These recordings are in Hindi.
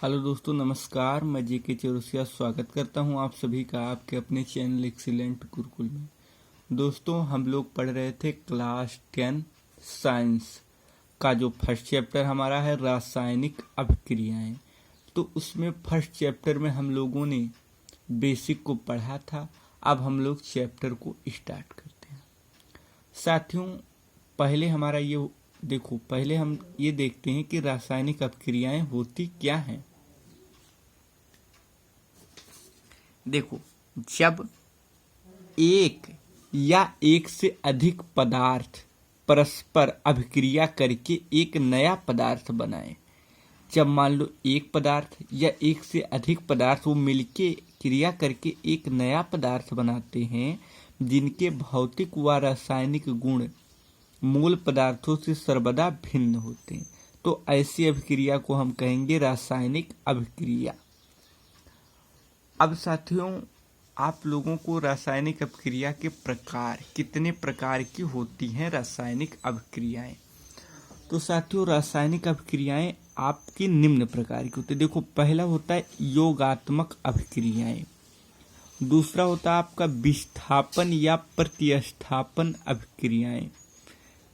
हेलो दोस्तों, नमस्कार। मैं जेके चौरसिया स्वागत करता हूं आप सभी का आपके अपने चैनल एक्सीलेंट गुरुकुल में। दोस्तों, हम लोग पढ़ रहे थे क्लास 10 साइंस का जो फर्स्ट चैप्टर हमारा है रासायनिक अभिक्रियाएं। तो उसमें फर्स्ट चैप्टर में हम लोगों ने बेसिक को पढ़ा था। अब हम लोग चैप्टर को स्टार्ट करते हैं। साथियों, पहले हमारा ये देखो, पहले हम ये देखते हैं कि रासायनिक अभिक्रियाएं होती क्या हैं। देखो, जब एक या एक से अधिक पदार्थ परस्पर अभिक्रिया करके एक नया पदार्थ बनाए, जब मान लो एक पदार्थ या एक से अधिक पदार्थ वो मिलके क्रिया करके एक नया पदार्थ बनाते हैं जिनके भौतिक व रासायनिक गुण मूल पदार्थों से सर्वदा भिन्न होते हैं, तो ऐसी अभिक्रिया को हम कहेंगे रासायनिक अभिक्रिया। अब साथियों, आप लोगों को रासायनिक अभिक्रिया के प्रकार, कितने प्रकार की होती हैं रासायनिक अभिक्रियाएं। तो साथियों, रासायनिक अभिक्रियाएं आपकी निम्न प्रकार की होती है। देखो, पहला होता है योगात्मक अभिक्रियाएं, दूसरा होता है आपका विस्थापन या प्रतिस्थापन अभिक्रियाएं,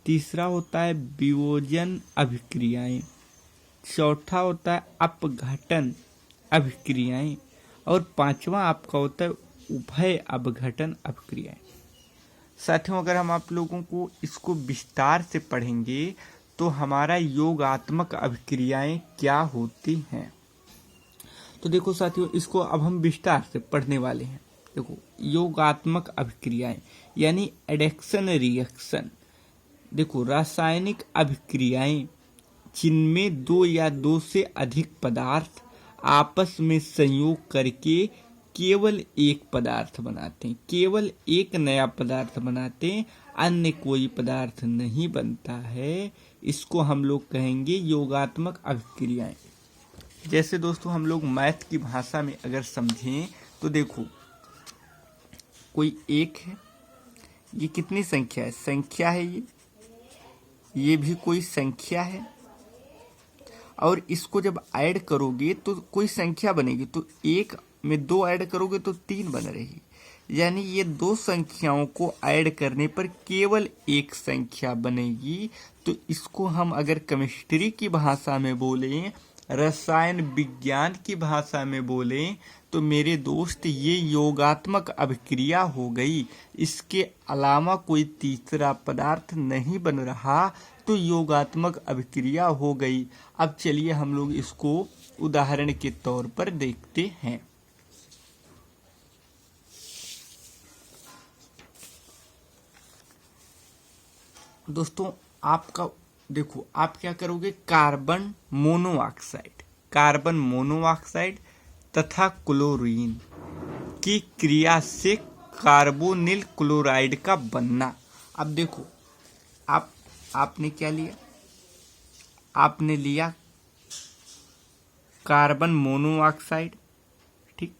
तीसरा होता है वियोजन अभिक्रियाएं, चौथा होता है अपघटन अभिक्रियाएं और पांचवा आपका होता है उभय अपघटन अभिक्रियाएं। साथियों, अगर हम आप लोगों को इसको विस्तार से पढ़ेंगे तो हमारा योगात्मक अभिक्रियाएं क्या होती हैं। तो देखो साथियों, इसको अब हम विस्तार से पढ़ने वाले हैं। देखो, योगात्मक अभिक्रियाएं यानी एडेक्शन रिएक्शन। देखो, रासायनिक अभिक्रियाएं जिनमें दो या दो से अधिक पदार्थ आपस में संयोग करके केवल एक पदार्थ बनाते हैं, केवल एक नया पदार्थ बनाते हैं, अन्य कोई पदार्थ नहीं बनता है, इसको हम लोग कहेंगे योगात्मक अभिक्रियाएं। जैसे दोस्तों, हम लोग मैथ की भाषा में अगर समझें तो देखो, कोई एक है, ये कितनी संख्या है? संख्या है ये भी कोई संख्या है, और इसको जब ऐड करोगे तो कोई संख्या बनेगी, तो एक में दो ऐड करोगे तो तीन बन रही, यानी ये दो संख्याओं को ऐड करने पर केवल एक संख्या बनेगी। तो इसको हम अगर केमिस्ट्री की भाषा में बोलें, रसायन विज्ञान की भाषा में बोलें, तो मेरे दोस्त ये योगात्मक अभिक्रिया हो गई। इसके अलावा कोई तीसरा पदार्थ नहीं बन रहा, तो योगात्मक अभिक्रिया हो गई। अब चलिए हम लोग इसको उदाहरण के तौर पर देखते हैं। दोस्तों, आपका देखो, आप क्या करोगे, कार्बन मोनोऑक्साइड तथा क्लोरीन की क्रिया से कार्बोनिल क्लोराइड का बनना। अब देखो, आपने क्या लिया, आपने लिया कार्बन मोनोऑक्साइड, ठीक,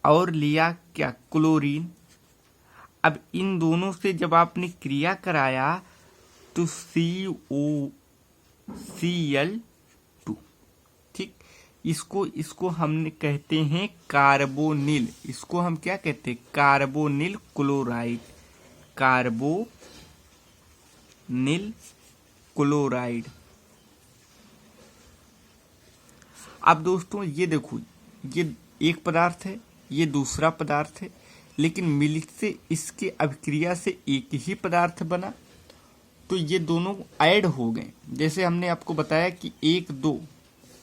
और लिया क्या, क्लोरीन। अब इन दोनों से जब आपने क्रिया कराया तो COCl2, ठीक, इसको हमने कहते हैं कार्बोनिल, इसको हम क्या कहते हैं, कार्बोनिल क्लोराइड, कार्बोनिल क्लोराइड। अब दोस्तों ये देखो, ये एक पदार्थ है, ये दूसरा पदार्थ है, लेकिन मिलके इसके अभिक्रिया से एक ही पदार्थ बना, तो ये दोनों ऐड हो गए। जैसे हमने आपको बताया कि एक दो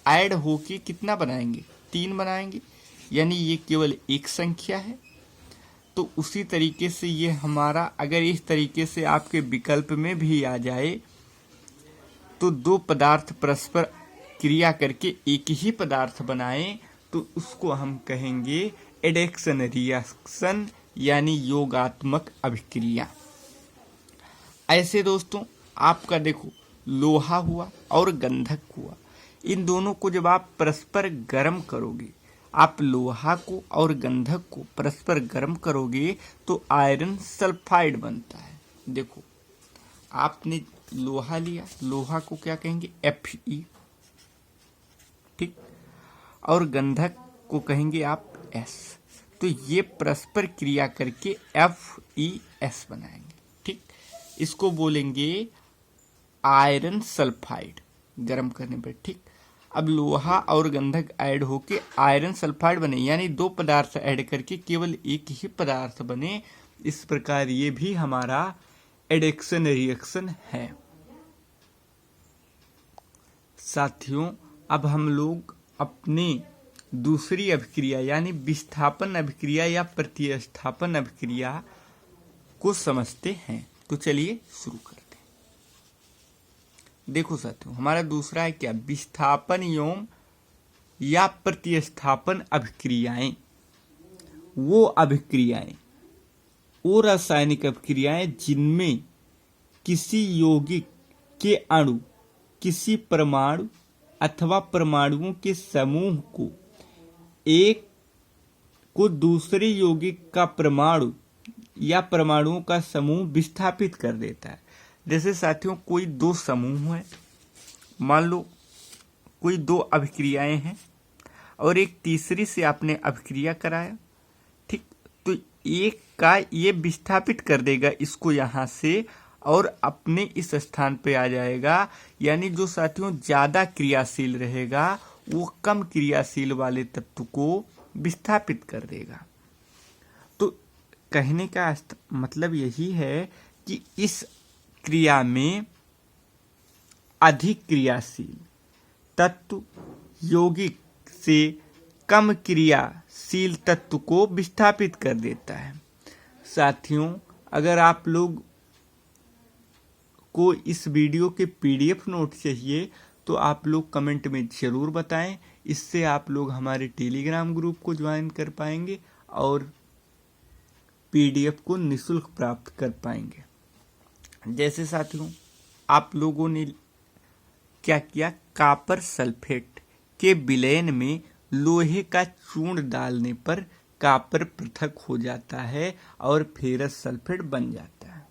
ऐड होके कितना बनाएंगे, तीन बनाएंगे, यानी ये केवल एक संख्या है। तो उसी तरीके से ये हमारा, अगर इस तरीके से आपके विकल्प में भी आ जाए, तो दो पदार्थ परस्पर क्रिया करके एक ही पदार्थ बनाएं, तो उसको हम कहेंगे एडेक्शन रिएक्शन यानी योगात्मक अभिक्रिया। ऐसे दोस्तों, आपका देखो, लोहा हुआ और गंधक हुआ, इन दोनों को जब आप परस्पर गर्म करोगे, आप लोहा को और गंधक को परस्पर गर्म करोगे तो आयरन सल्फाइड बनता है। देखो, आपने लोहा लिया, लोहा को क्या कहेंगे, Fe, ठीक, और गंधक को कहेंगे आप एस। तो ये परस्पर क्रिया करके FeS बनाएंगे। ठीक, इसको बोलेंगे आयरन सल्फाइड गर्म करने पर। ठीक, अब लोहा और गंधक ऐड होके आयरन सल्फाइड बने, यानी दो पदार्थ ऐड करके केवल एक ही पदार्थ बने। इस प्रकार ये भी हमारा एडिक्शन रिएक्शन है। साथियों, अब हम लोग अपने दूसरी अभिक्रिया यानी विस्थापन अभिक्रिया या प्रतिस्थापन अभिक्रिया को समझते हैं। तो चलिए शुरू करते हैं। देखो साथियों, हमारा दूसरा है क्या, विस्थापन एवं या प्रतिस्थापन अभिक्रियाएं। वो रासायनिक अभिक्रियाएं जिनमें किसी यौगिक के अणु किसी परमाणु अथवा परमाणुओं के समूह को एक को दूसरे यौगिक का परमाणु या परमाणुओं का समूह विस्थापित कर देता है। जैसे साथियों, कोई दो समूह है, मान लो कोई दो अभिक्रियाएं हैं और एक तीसरी से आपने अभिक्रिया कराया। ठीक, तो एक का ये विस्थापित कर देगा इसको यहाँ से और अपने इस स्थान पे आ जाएगा। यानी जो साथियों ज्यादा क्रियाशील रहेगा वो कम क्रियाशील वाले तत्व को विस्थापित कर देगा। तो कहने का मतलब यही है कि इस क्रिया में अधिक क्रियाशील तत्व यौगिक से कम क्रियाशील तत्व को विस्थापित कर देता है। साथियों, अगर आप लोग को इस वीडियो के PDF नोट चाहिए तो आप लोग कमेंट में ज़रूर बताएं। इससे आप लोग हमारे टेलीग्राम ग्रुप को ज्वाइन कर पाएंगे और PDF को निःशुल्क प्राप्त कर पाएंगे। जैसे साथियों, आप लोगों ने क्या किया, कॉपर सल्फेट के विलयन में लोहे का चूर्ण डालने पर कॉपर पृथक हो जाता है और फेरस सल्फेट बन जाता है।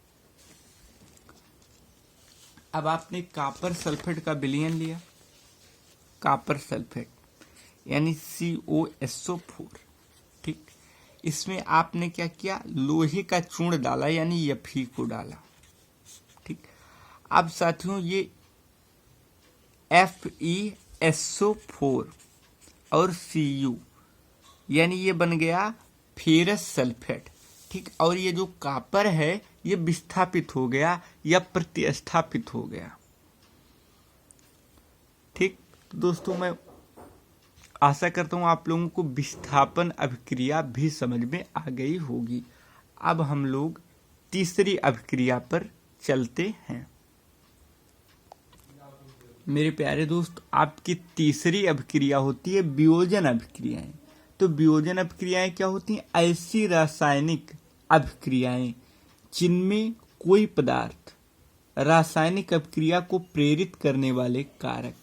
अब आपने कॉपर सल्फेट का विलयन लिया, कॉपर सल्फेट यानी COSO4। ठीक, इसमें आपने क्या किया, लोहे का चूर्ण डाला यानी Fe को डाला। ठीक, अब साथियों ये FeSO4 और Cu यानी ये बन गया फेरस सल्फेट। ठीक, और ये जो कॉपर है ये विस्थापित हो गया या प्रतिस्थापित हो गया। ठीक, तो दोस्तों मैं आशा करता हूं आप लोगों को विस्थापन अभिक्रिया भी समझ में आ गई होगी। अब हम लोग तीसरी अभिक्रिया पर चलते हैं। मेरे प्यारे दोस्त, आपकी तीसरी अभिक्रिया होती है वियोजन अभिक्रियाएं। तो वियोजन अभिक्रियाएं क्या होती हैं, ऐसी रासायनिक अभिक्रियाएं जिनमें कोई पदार्थ रासायनिक अभिक्रिया को प्रेरित करने वाले कारक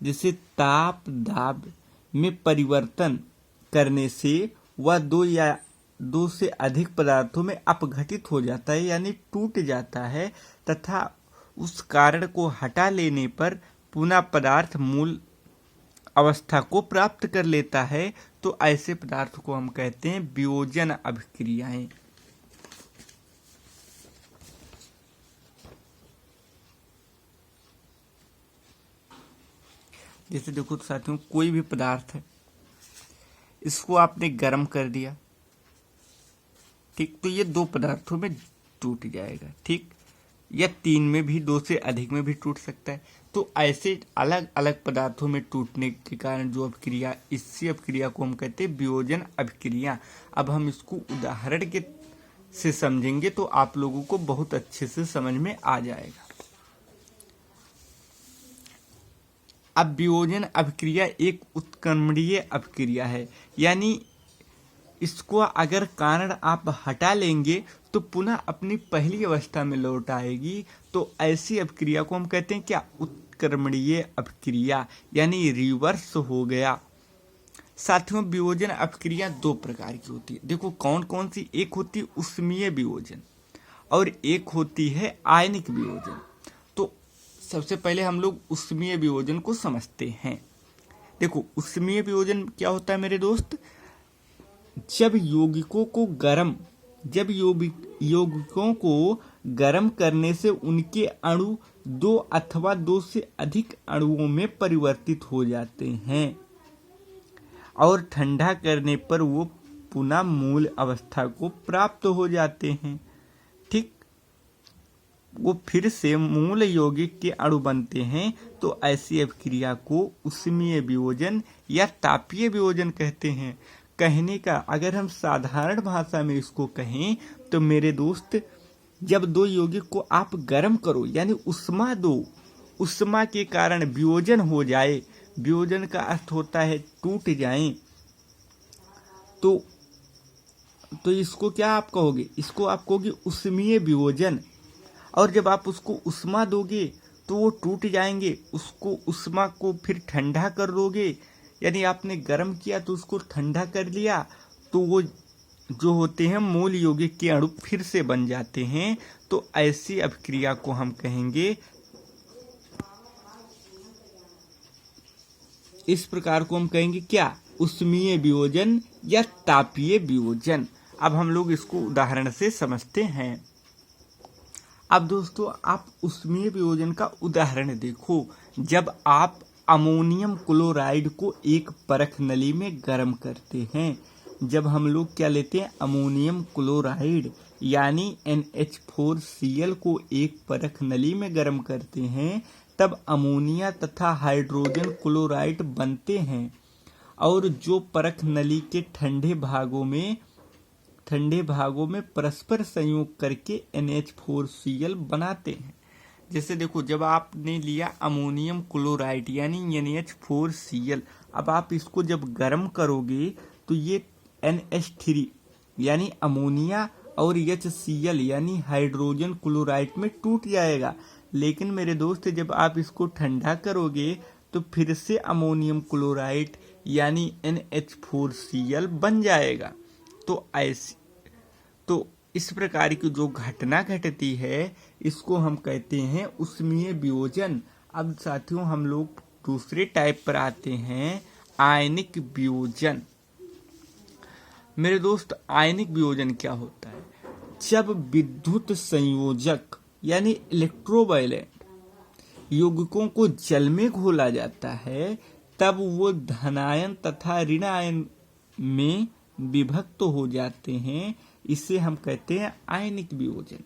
जैसे ताप दाब में परिवर्तन करने से वह दो या दो से अधिक पदार्थों में अपघटित हो जाता है यानी टूट जाता है, तथा उस कारण को हटा लेने पर पुनः पदार्थ मूल अवस्था को प्राप्त कर लेता है। तो ऐसे पदार्थ को हम कहते हैं वियोजन अभिक्रियाएं। जैसे देखो तो साथियों, कोई भी पदार्थ है, इसको आपने गर्म कर दिया। ठीक, तो ये दो पदार्थों में टूट जाएगा। ठीक, या तीन में भी, दो से अधिक में भी टूट सकता है। तो ऐसे अलग अलग पदार्थों में टूटने के कारण जो अभिक्रिया, इसी अभिक्रिया को हम कहते हैं वियोजन अभिक्रिया। अब हम इसको उदाहरण के से समझेंगे तो आप लोगों को बहुत अच्छे से समझ में आ जाएगा। अब वियोजन अभिक्रिया एक उत्क्रमणीय अभिक्रिया है, यानी इसको अगर कारण आप हटा लेंगे तो पुनः अपनी पहली अवस्था में लौट आएगी। तो ऐसी अभिक्रिया को हम कहते हैं क्या, उत्क्रमणीय अभिक्रिया, यानी रिवर्स हो गया। साथियों, वियोजन अभिक्रिया दो प्रकार की होती है। देखो कौन कौन सी, एक होती है ऊष्मीय वियोजन और एक होती है आयनिक वियोजन। तो सबसे पहले हम लोग ऊष्मीय वियोजन को समझते हैं। देखो उष्मीय वियोजन क्या होता है मेरे दोस्त, जब यौगिकों को गर्म करने से उनके अणु दो अथवा दो से अधिक अणुओं में परिवर्तित हो जाते हैं और ठंडा करने पर वो पुनः मूल अवस्था को प्राप्त हो जाते हैं। ठीक, वो फिर से मूल यौगिक के अणु बनते हैं। तो ऐसी अभिक्रिया को उष्मीय वियोजन या तापीय वियोजन कहते हैं। कहने का अगर हम साधारण भाषा में इसको कहें तो मेरे दोस्त, जब दो यौगिक को आप गर्म करो यानी उष्मा दो, उष्मा के कारण वियोजन हो जाए, वियोजन का अर्थ होता है टूट जाएं, तो इसको क्या आप कहोगे, इसको आप कहोगे उष्मीय वियोजन। और जब आप उसको उष्मा दोगे तो वो टूट जाएंगे, उसको उष्मा को फिर ठंडा कर दोगे, यानी आपने गर्म किया तो उसको ठंडा कर लिया, तो वो जो होते हैं मूल यौगिक के अणु फिर से बन जाते हैं। तो ऐसी अभिक्रिया को हम कहेंगे, इस प्रकार को हम कहेंगे क्या, उष्मीय वियोजन या तापीय वियोजन। अब हम लोग इसको उदाहरण से समझते हैं। अब दोस्तों आप उष्मीय वियोजन का उदाहरण देखो। जब आप अमोनियम क्लोराइड को एक परख नली में गर्म करते हैं, जब हम लोग क्या लेते हैं, अमोनियम क्लोराइड यानी NH4Cl को एक परख नली में गर्म करते हैं, तब अमोनिया तथा हाइड्रोजन क्लोराइड बनते हैं और जो परख नली के ठंडे भागों में परस्पर संयोग करके NH4Cl बनाते हैं। जैसे देखो, जब आपने लिया अमोनियम क्लोराइड यानी NH4Cl, अब आप इसको जब गर्म करोगे तो ये NH3 यानी अमोनिया और HCl यानी हाइड्रोजन क्लोराइड में टूट जाएगा। लेकिन मेरे दोस्त, जब आप इसको ठंडा करोगे तो फिर से अमोनियम क्लोराइड यानी NH4Cl बन जाएगा। तो इस प्रकार की जो घटना घटती है इसको हम कहते हैं उष्मीय वियोजन। अब साथियों हम लोग दूसरे टाइप पर आते हैं, आयनिक वियोजन। मेरे दोस्त, आयनिक वियोजन क्या होता है, जब विद्युत संयोजक यानी इलेक्ट्रोवायलेंट यौगिकों को जल में घोला जाता है, तब वो धनायन तथा ऋण आयन में विभक्त हो जाते हैं। इसे हम कहते हैं आयनिक वियोजन।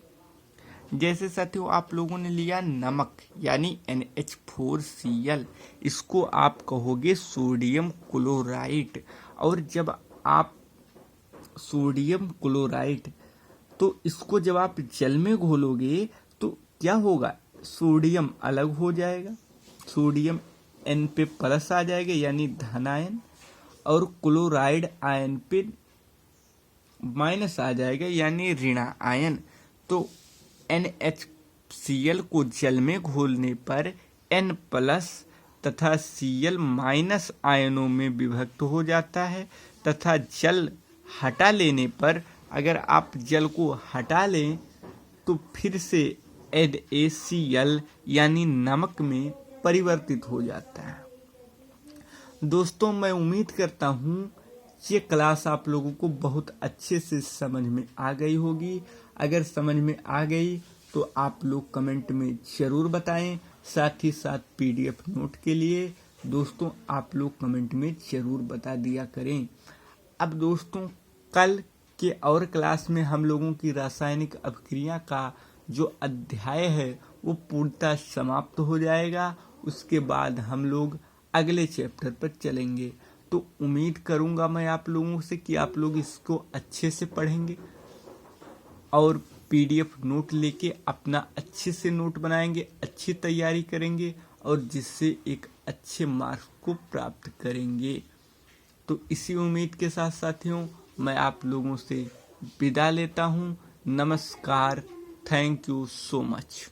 जैसे साथियों आप लोगों ने लिया नमक यानी NH4Cl, इसको आप कहोगे सोडियम क्लोराइड। और जब आप सोडियम क्लोराइड, तो इसको जब आप जल में घोलोगे तो क्या होगा, सोडियम अलग हो जाएगा, सोडियम N पे प्लस आ जाएगा यानी धन आयन, और क्लोराइड आयन पे माइनस आ जाएगा यानी ऋण आयन। तो NHCl को जल में घोलने पर N प्लस तथा Cl माइनस आयनों में विभक्त हो जाता है, तथा जल हटा लेने पर, अगर आप जल को हटा लें तो फिर से NaCl यानी नमक में परिवर्तित हो जाता है। दोस्तों मैं उम्मीद करता हूँ ये क्लास आप लोगों को बहुत अच्छे से समझ में आ गई होगी। अगर समझ में आ गई तो आप लोग कमेंट में ज़रूर बताएं। साथ ही साथ PDF नोट के लिए दोस्तों आप लोग कमेंट में ज़रूर बता दिया करें। अब दोस्तों कल के और क्लास में हम लोगों की रासायनिक अभिक्रिया का जो अध्याय है वो पूर्णतः समाप्त हो जाएगा। उसके बाद हम लोग अगले चैप्टर पर चलेंगे। तो उम्मीद करूंगा मैं आप लोगों से कि आप लोग इसको अच्छे से पढ़ेंगे और PDF नोट लेके अपना अच्छे से नोट बनाएंगे, अच्छी तैयारी करेंगे और जिससे एक अच्छे मार्क्स को प्राप्त करेंगे। तो इसी उम्मीद के साथ साथियों मैं आप लोगों से विदा लेता हूँ। नमस्कार, थैंक यू सो मच।